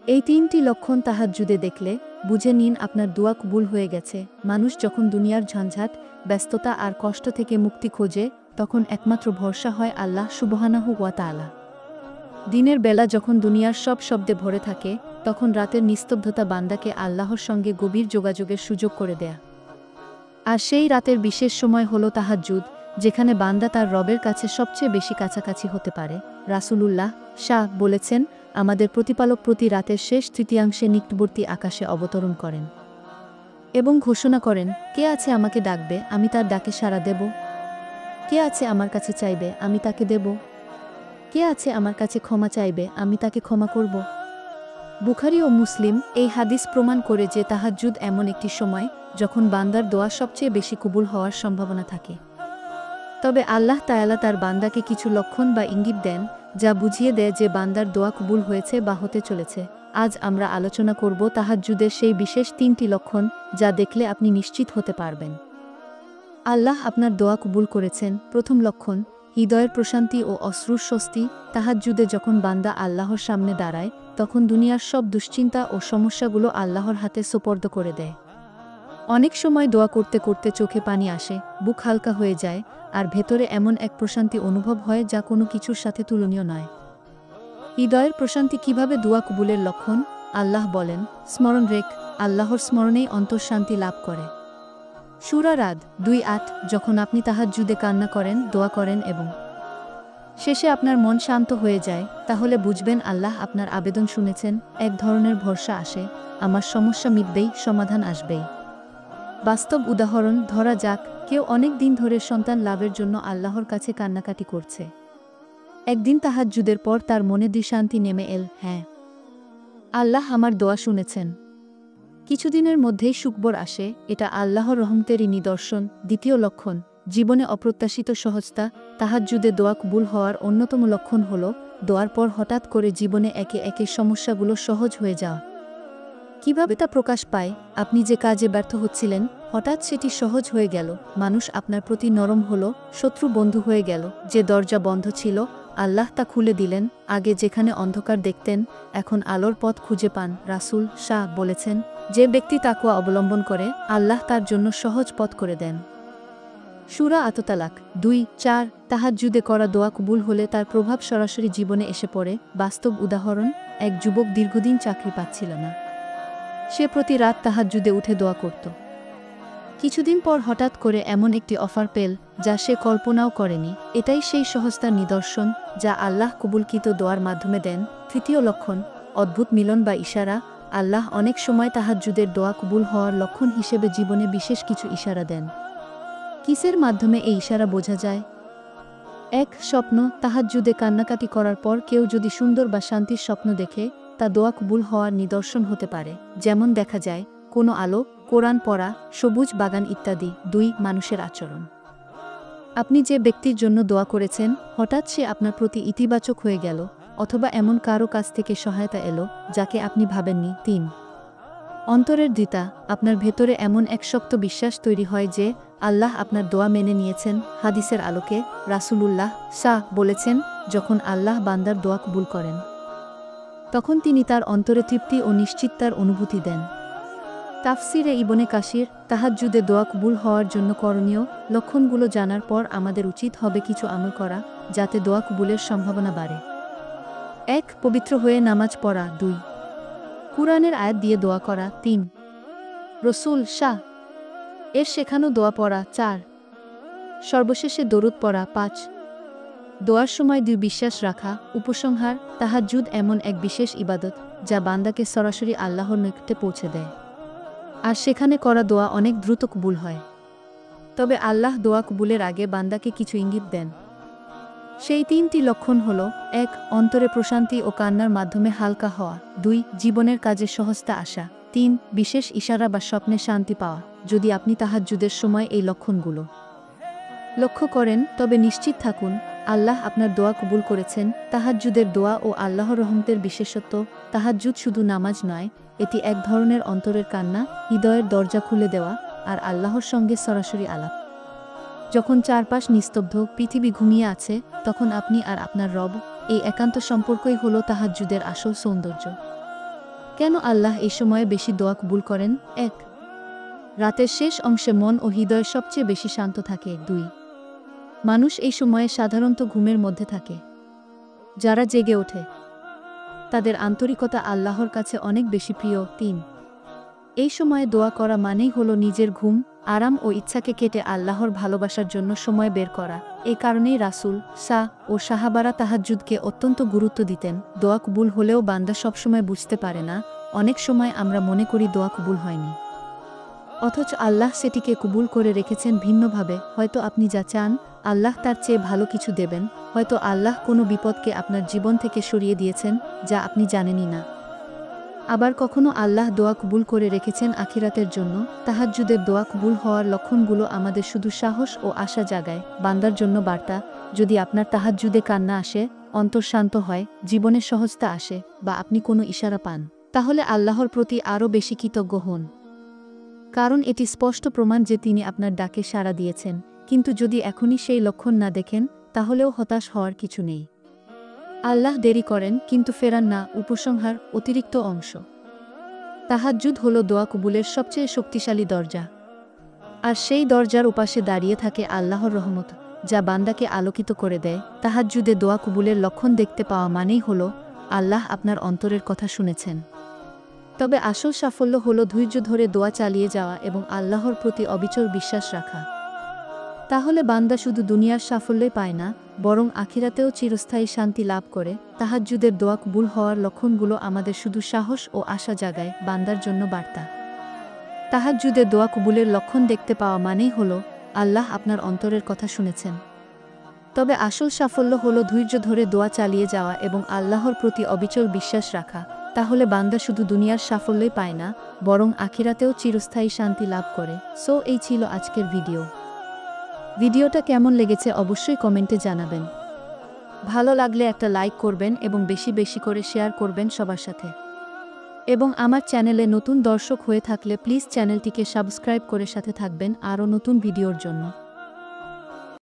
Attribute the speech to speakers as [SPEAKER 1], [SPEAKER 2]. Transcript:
[SPEAKER 1] এই তিনটি লক্ষণ তাহাজ্জুদে দেখলে বুঝে নিন আপনার দোয়া কবুল হয়ে গেছে। মানুষ যখন দুনিয়ার ঝঞ্ঝাট, ব্যস্ততা আর কষ্ট থেকে মুক্তি খোঁজে, তখন একমাত্র ভরসা হয় আল্লাহ সুবহানাহু ওয়া তাআলা। দিনের বেলা যখন দুনিয়ার সব শব্দে ভরে থাকে, তখন রাতের নিস্তব্ধতা বান্দাকে আল্লাহর সঙ্গে গভীর যোগাযোগের সুযোগ করে দেয়া। আর সেই রাতের বিশেষ সময় হলো তাহাজ্জুদ, যেখানে বান্দা তার রবের কাছে সবচেয়ে বেশি কাছাকাছি হতে পারে। রাসূলুল্লাহ শাহ বলেছেন, আমাদের প্রতিপালক প্রতি রাতের শেষ তৃতীয়াংশে নিকটবর্তী আকাশে অবতরণ করেন এবং ঘোষণা করেন, কে আছে আমাকে ডাকবে, আমি তার ডাকে সাড়া দেব? কে আছে আমার কাছে চাইবে, আমি তাকে দেব? কে আছে আমার কাছে ক্ষমা চাইবে, আমি তাকে ক্ষমা করব? বুখারী ও মুসলিম এই হাদিস প্রমাণ করে যে তাহাজ্জুদ এমন একটি সময় যখন বান্দার দোয়া সবচেয়ে বেশি কবুল হওয়ার সম্ভাবনা থাকে। তবে আল্লাহ তাআলা তার বান্দাকে কিছু লক্ষণ বা ইঙ্গিত দেন, যা বুঝিয়ে দেয় যে বান্দার দোয়া কবুল হয়েছে বা হতে চলেছে। আজ আমরা আলোচনা করব তাহাজ্জুদের সেই বিশেষ তিনটি লক্ষণ, যা দেখলে আপনি নিশ্চিত হতে পারবেন আল্লাহ আপনার দোয়া কবুল করেছেন। প্রথম লক্ষণ, হৃদয়ের প্রশান্তি ও অশ্রুর স্বস্তি। তাহাজ্জুদে যখন বান্দা আল্লাহর সামনে দাঁড়ায়, তখন দুনিয়ার সব দুশ্চিন্তা ও সমস্যাগুলো আল্লাহর হাতে সোপর্দ করে দেয়। অনেক সময় দোয়া করতে করতে চোখে পানি আসে, বুক হালকা হয়ে যায়, আর ভেতরে এমন এক প্রশান্তি অনুভব হয় যা কোনো কিছুর সাথে তুলনীয় নয়। হৃদয়ের প্রশান্তি কিভাবে দোয়া কবুলের লক্ষণ? আল্লাহ বলেন, স্মরণ রেখ, আল্লাহর স্মরণেই অন্তঃশান্তি লাভ করে। সূরা রাদ 2:8। যখন আপনি তাহাজ্জুদে কান্না করেন, দোয়া করেন এবং শেষে আপনার মন শান্ত হয়ে যায়, তাহলে বুঝবেন আল্লাহ আপনার আবেদন শুনেছেন। এক ধরনের ভরসা আসে, আমার সমস্যা মিটবেই, সমাধান আসবেই। বাস্তব উদাহরণ ধরা যাক, কেউ অনেক দিন ধরে সন্তান লাভের জন্য আল্লাহর কাছে কান্নাকাটি করছে। একদিন তাহাজ্জুদের পর তার মনে শান্তি নেমে এল, হ্যাঁ, আল্লাহ আমার দোয়া শুনেছেন। কিছুদিনের মধ্যেই সুখবর আসে, এটা আল্লাহর রহমতেরই নিদর্শন। দ্বিতীয় লক্ষণ, জীবনে অপ্রত্যাশিত সহজতা। তাহাজ্জুদে দোয়া কবুল হওয়ার অন্যতম লক্ষণ হল দোয়ার পর হঠাৎ করে জীবনে একে একে সমস্যাগুলো সহজ হয়ে যাওয়া। কিভাবে তা প্রকাশ পায়? আপনি যে কাজে ব্যর্থ হচ্ছিলেন, হঠাৎ সেটি সহজ হয়ে গেল। মানুষ আপনার প্রতি নরম হলো, শত্রু বন্ধু হয়ে গেল। যে দরজা বন্ধ ছিল, আল্লাহ তা খুলে দিলেন। আগে যেখানে অন্ধকার দেখতেন, এখন আলোর পথ খুঁজে পান। রাসূল শাহ বলেছেন, যে ব্যক্তি তাকওয়া অবলম্বন করে, আল্লাহ তার জন্য সহজ পথ করে দেন। সূরা আত-তালাক 2:4। তাহাজ্জুদে করা দোয়া কবুল হলে তার প্রভাব সরাসরি জীবনে এসে পড়ে। বাস্তব উদাহরণ, এক যুবক দীর্ঘদিন চাকরি পাচ্ছিল না। সে প্রতি রাত তাহাজ্জুদে উঠে দোয়া করত। কিছুদিন পর হঠাৎ করে এমন একটি অফার পেল, যা সে কল্পনাও করেনি। এটাই সেই সহজতার নিদর্শন, যা আল্লাহ কবুলকৃত দোয়ার মাধ্যমে দেন। তৃতীয় লক্ষণ, অদ্ভুত মিলন বা ইশারা। আল্লাহ অনেক সময় তাহাজ্জুদের দোয়া কবুল হওয়ার লক্ষণ হিসেবে জীবনে বিশেষ কিছু ইশারা দেন। কিসের মাধ্যমে এই ইশারা বোঝা যায়? এক, স্বপ্ন। তাহাজ্জুদে কান্নাকাটি করার পর কেউ যদি সুন্দর বা শান্তির স্বপ্ন দেখে, তা দোয়া কবুল হওয়ার নিদর্শন হতে পারে। যেমন দেখা যায় কোনো আলো, কোরআন পড়া, সবুজ বাগান ইত্যাদি। 2, মানুষের আচরণ। আপনি যে ব্যক্তির জন্য দোয়া করেছেন, হঠাৎ সে আপনার প্রতি ইতিবাচক হয়ে গেল, অথবা এমন কারো কাছ থেকে সহায়তা এলো যাকে আপনি ভাবেননি। 3, অন্তরের দৃঢ়তা। আপনার ভেতরে এমন এক শক্ত বিশ্বাস তৈরি হয় যে আল্লাহ আপনার দোয়া মেনে নিয়েছেন। হাদিসের আলোকে রাসূলুল্লাহ শাহ বলেছেন, যখন আল্লাহ বান্দার দোয়া কবুল করেন, তখন তিনি তার অন্তরে তৃপ্তি ও নিশ্চিততার অনুভূতি দেন। তাফসিরে ইবনে কাসির, তাহাজ্জুদে দোয়া কবুল হওয়ার জন্য করণীয় লক্ষণগুলো জানার পর আমাদের উচিত হবে কিছু আমল করা, যাতে দোয়া কবুলের সম্ভাবনা বাড়ে। 1, পবিত্র হয়ে নামাজ পড়া। 2, কুরআনের আয়াত দিয়ে দোয়া করা। 3, রসূল শাহ এর শেখানো দোয়া পড়া। 4, সর্বশেষে দরুদ পড়া। 5, দোয়ার সময় দৃঢ় বিশ্বাস রাখা। উপসংহার, তাহাজ্জুদ এমন এক বিশেষ ইবাদত, যা বান্দাকে সরাসরি আল্লাহর নিকটে পৌঁছে দেয়, আর সেখানে করা দোয়া অনেক দ্রুত কবুল হয়। তবে আল্লাহ দোয়া কবুলের আগে বান্দাকে কিছু ইঙ্গিত দেন। সেই 3টি লক্ষণ হল: 1, অন্তরে প্রশান্তি ও কান্নার মাধ্যমে হালকা হওয়া। 2, জীবনের কাজে সহজতা আসা। 3, বিশেষ ইশারা বা স্বপ্নে শান্তি পাওয়া। যদি আপনি তাহাজ্জুদের সময় এই লক্ষণগুলো লক্ষ্য করেন, তবে নিশ্চিত থাকুন আল্লাহ আপনার দোয়া কবুল করেছেন। তাহাজ্জুদের দোয়া ও আল্লাহর রহমতের বিশেষত্ব। তাহাজ্জুদ শুধু নামাজ নয়, এটি এক ধরনের অন্তরের কান্না, হৃদয়ের দরজা খুলে দেওয়া আর আল্লাহর সঙ্গে সরাসরি আলাপ। যখন চারপাশ নিস্তব্ধ, পৃথিবী ঘুমিয়ে আছে, তখন আপনি আর আপনার রব, এই একান্ত সম্পর্কই হলো তাহাজ্জুদের আসল সৌন্দর্য। কেন আল্লাহ এই সময়ে বেশি দোয়া কবুল করেন? ১. রাতের শেষ অংশে মন ও হৃদয় সবচেয়ে বেশি শান্ত থাকে। 2. মানুষ এই সময়ে সাধারণত ঘুমের মধ্যে থাকে। যারা জেগে ওঠে তাদের আন্তরিকতা আল্লাহর কাছে অনেক বেশি প্রিয়। 3. এই সময়ে দোয়া করা মানেই হলো নিজের ঘুম, আরাম ও ইচ্ছাকে কেটে আল্লাহর ভালোবাসার জন্য সময় বের করা। এই কারণেই রাসূল ও সাহাবারা তাহাজ্জুদকে অত্যন্ত গুরুত্ব দিতেন। দোয়া কবুল হলেও বান্দা সবসময় বুঝতে পারে না। অনেক সময় আমরা মনে করি দোয়া কবুল হয়নি, অথচ আল্লাহ সেটিকে কবুল করে রেখেছেন ভিন্নভাবে। হয়তো আপনি যা চান আল্লাহ তার চেয়ে ভালো কিছু দেবেন, হয়তো আল্লাহ কোনো বিপদকে আপনার জীবন থেকে সরিয়ে দিয়েছেন যা আপনি জানেনই না। আবার কখনো আল্লাহ দোয়া কবুল করে রেখেছেন আখিরাতের জন্য। তাহাজ্জুদের দোয়া কবুল হওয়ার লক্ষণগুলো আমাদের শুধু সাহস ও আশা জাগায়। বান্দার জন্য বার্তা: যদি আপনার তাহাজ্জুদে কান্না আসে, অন্তর শান্ত হয়, জীবনে সহজতা আসে, বা আপনি কোনো ইশারা পান, তাহলে আল্লাহর প্রতি আরও বেশি কৃতজ্ঞ হন, কারণ এটি স্পষ্ট প্রমাণ যে তিনি আপনার ডাকে সাড়া দিয়েছেন। কিন্তু যদি এখনই সেই লক্ষণ না দেখেন, তাহলেও হতাশ হওয়ার কিছু নেই। আল্লাহ দেরি করেন কিন্তু ফেরান না। উপসংহার: অতিরিক্ত অংশ। তাহাজ্জুদ হলো দোয়া কবুলের সবচেয়ে শক্তিশালী দরজা, আর সেই দরজার উপাশে দাঁড়িয়ে থাকে আল্লাহর রহমত, যা বান্দাকে আলোকিত করে দেয়। তাহাজ্জুদে দোয়া কবুলের লক্ষণ দেখতে পাওয়া মানেই হলো আল্লাহ আপনার অন্তরের কথা শুনেছেন। তবে আসল সাফল্য হলো ধৈর্য ধরে দোয়া চালিয়ে যাওয়া এবং আল্লাহর প্রতি অবিচল বিশ্বাস রাখা। তাহলে বান্দা শুধু দুনিয়ার সাফল্যই পায় না, বরং আখিরাতেও চিরস্থায়ী শান্তি লাভ করে। তাহাজ্জুদের দোয়া কবুল হওয়ার লক্ষণগুলো আমাদের শুধু সাহস ও আশা জাগায়। বান্দার জন্য বার্তা: তাহাজ্জুদের দোয়া কবুলের লক্ষণ দেখতে পাওয়া মানেই হলো আল্লাহ আপনার অন্তরের কথা শুনেছেন। তবে আসল সাফল্য হলো ধৈর্য ধরে দোয়া চালিয়ে যাওয়া এবং আল্লাহর প্রতি অবিচল বিশ্বাস রাখা। তাহলে বান্দা শুধু দুনিয়ার সাফল্যই পায় না, বরং আখিরাতেও চিরস্থায়ী শান্তি লাভ করে। এই ছিল আজকের ভিডিওটা কেমন লেগেছে অবশ্যই কমেন্টে জানাবেন। ভালো লাগলে একটা লাইক করবেন এবং বেশি বেশি করে শেয়ার করবেন সবার সাথে। এবং আমার চ্যানেলে নতুন দর্শক হয়ে থাকলে প্লিজ চ্যানেলটিকে সাবস্ক্রাইব করে সাথে থাকবেন আরও নতুন ভিডিওর জন্য।